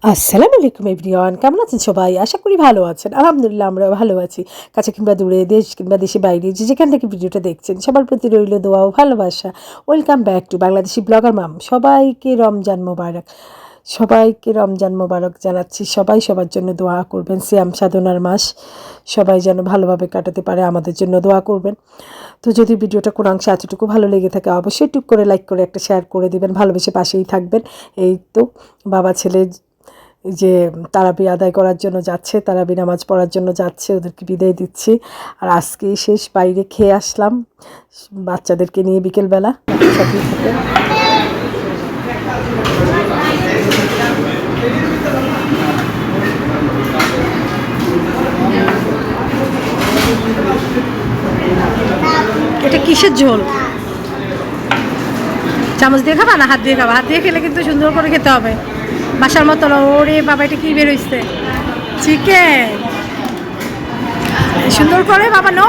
আসসালামু আলাইকুম এভরিওয়ান, কেমন আছেন সবাই? আশা করি ভালো আছেন। আলহামদুলিল্লাহ আমরাও ভালো আছি। কাছে কিংবা দূরে, দেশ কিংবা দেশের বাইরে যে যেখান থেকে ভিডিওটা দেখছেন সবার প্রতি রইল দোয়া ও ভালোবাসা। Welcome back to Bangladeshi blogger mom. সবাইকে রমজান মোবারক। সবাইকে রমজান মোবারক জানাচ্ছি। সবাই সবার জন্য দোয়া করবেন। সিয়াম সাধনার মাস সবাই যেন ভালোভাবে কাটাতে পারে, আমাদের জন্য দোয়া করবেন। তো যদি ভিডিওটা কোনো অংশে এতটুকু ভালো লেগে থাকে অবশ্যই টুক করে লাইক করে একটা শেয়ার করে দিবেন, ভালোবেসে পাশেই থাকবেন। এই তো বাবা ছেলে যে তারাবি আদায় করার জন্য যাচ্ছে, তারাবি নামাজ পড়ার জন্য যাচ্ছে, ওদেরকে বিদায় দিচ্ছি। আর আজকেই শেষ, বাইরে খেয়ে আসলাম বাচ্চাদেরকে নিয়ে বিকেলবেলা। সাথেই থাকেন। এটা কিসের ঝোল? চামচ দিয়ে খাবা না হাত দিয়ে খাবা? হাত দিয়ে খেলে কিন্তু সুন্দর করে খেতে হবে, বাসার মতো। ওরে বাবা, এটা কি বেরোইছে? চিকেন। সুন্দর করে বাবা, নো।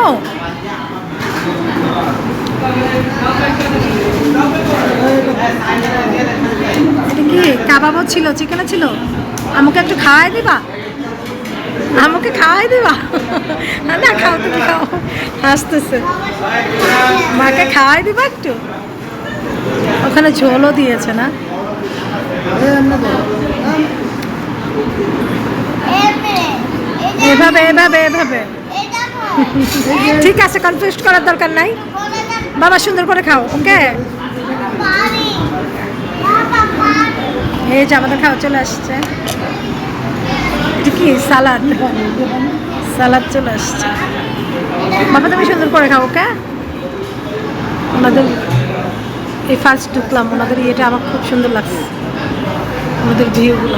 এটা কি কাবাবও ছিল, চিকেনও ছিল? আমাকে একটু খাওয়াই দিবা? আমাকে খাওয়াই দিবা? না, খাও, তুমি খাও। হাসতেছে। মাকে খাওয়াই দিবা একটু? ওখানে ঝোলও দিয়েছে না? এভাবে এভাবে এভাবে ঠিক আছে, কনফিউজ করার দরকার নাই বাবা, সুন্দর করে খাও। ওকে, এই যে আমাদের খাওয়া চলে আসছে। এটা কি সালাদ? সালাদ চলে আসছে। বাবা তুমি সুন্দর করে খাও। ওকে, ওনাদের এই ফার্স্ট ঢুকলাম, ওনাদের ইয়েটা আমার খুব সুন্দর লাগছে, ওনাদের ভিউগুলো।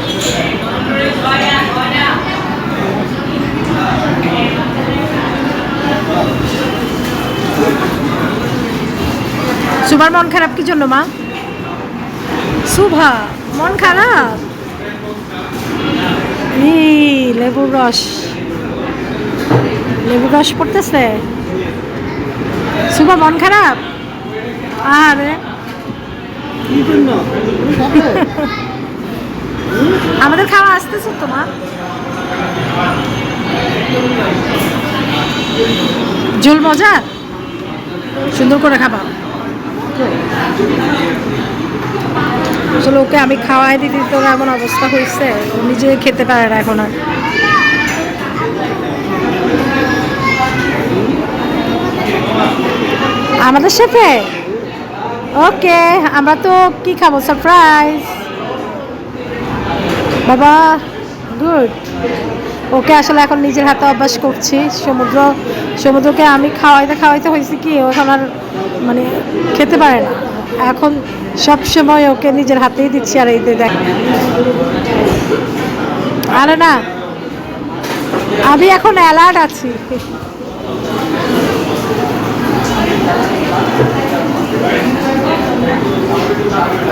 সুভার মন খারাপ কি জন্য মা? সুভা মন খারাপ? লেবুর রস, লেবুর রস পড়তেছে। সুভা মন খারাপ? আরে আমাদের খাওয়া আসতেছে তো মা। ঝোল মজা, সুন্দর করে খাবা। আসলে ওকে আমি খাওয়াই দিতে তো এমন অবস্থা হয়েছে, ও নিজে খেতে পারে না এখন আর। আমাদের সাথে ওকে, আমরা তো কি খাবো? সারপ্রাইজ বাবা, গুড। ওকে আসলে এখন নিজের হাতে অভ্যাস করছি। সমুদ্রকে আমি খাওয়াইতে হয়েছে কি, ও এখন আর মানে খেতে পারে না। এখন সব সময় ওকে নিজের হাতেই দিচ্ছি। আর এই দেখ, আরে না, আমি এখন অ্যালার্ট আছি।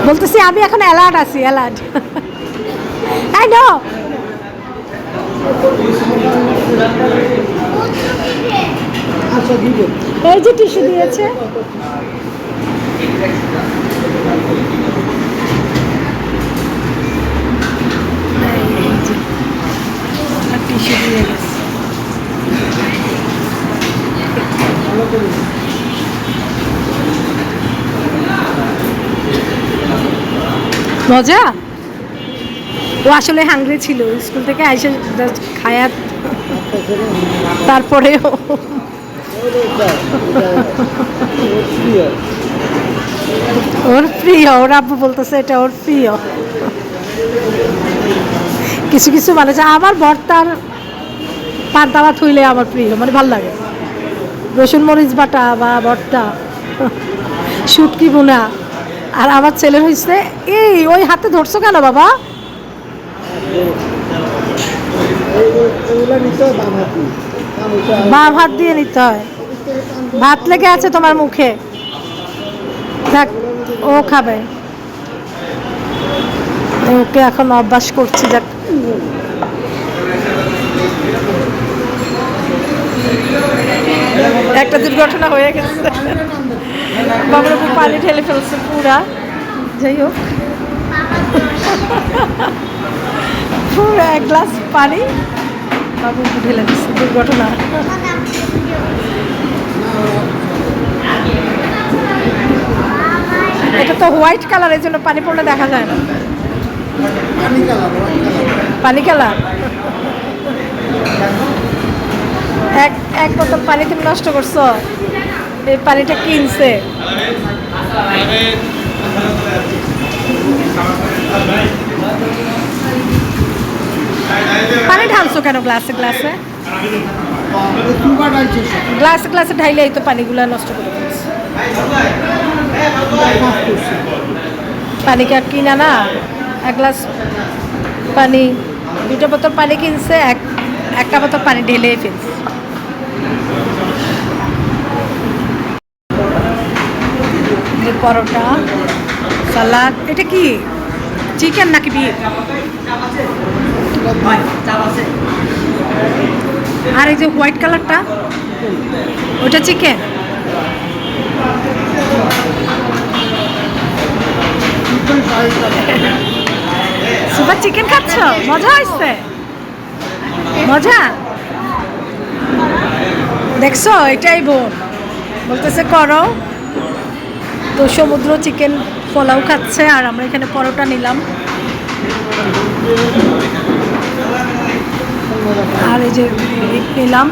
বলতেছি আমি এখন অ্যালার্ট আছি, অ্যালার্ট। I know. এই যে টিস্যু দিয়েছে। টিস্যু দিয়ে গেছে। মজা। ও আসলে হাংরি ছিল, স্কুল থেকে আইসে খায়াত, তারপরে ওর প্রিয়। ওর আব্বু বলতেছে এটা ওর প্রিয়। কিছু কিছু মানে আমার ভর্তার পান্তাবা থুইলে আমার প্রিয়, মানে ভাল লাগে। রসুন মরিচ বাটা বা ভর্তা, শুটকি বোনা। আর আমার ছেলের হয়েছে এই, ওই হাতে ধরছো কেন বাবা? বাম হাত দিয়ে নিতে হয়। ভাত লেগে আছে তোমার মুখে, দেখ ও খাবে। ওকে এখন অভ্যাস করছি। যাক, একটা দুর্ঘটনা হয়ে গেছে, বাবার উপর পানি ঢেলে ফেলছে পুরা। যাই হোক, এক গ্লাস পানি বাবু ঢেলে দিচ্ছে, দুর্ঘটনা। এটা তো হোয়াইট কালার, এই জন্য পানি পড়লে দেখা যায় না। পানি কালার। এক বোতল পানি তুমি নষ্ট করছো। এই পানিটা কিনছে। পানি ঢালছো কেন গ্লাসে গ্লাসে? গ্লাসে গ্লাসে ঢাইলেই তো পানিগুলো নষ্ট করে ফেলছে। পানি কি আর কিনা না? এক গ্লাস পানি, 2টা বোতল পানি কিনছে, একটা বোতল পানি ঢেলেই ফেলছে। পরোটা, সালাদ। এটা কি চিকেন নাকি বিফ? আর এই যে হোয়াইট কালারটা, ওটা চিকেন। সুপার চিকেন খাচ্ছ? মজা হয়েছে? মজা দেখছো? এটাই বোন বলতেছে করো। তো সমুদ্র চিকেন পোলাও খাচ্ছে, আর আমরা এখানে পরোটা নিলাম। আর এই যে নিলাম।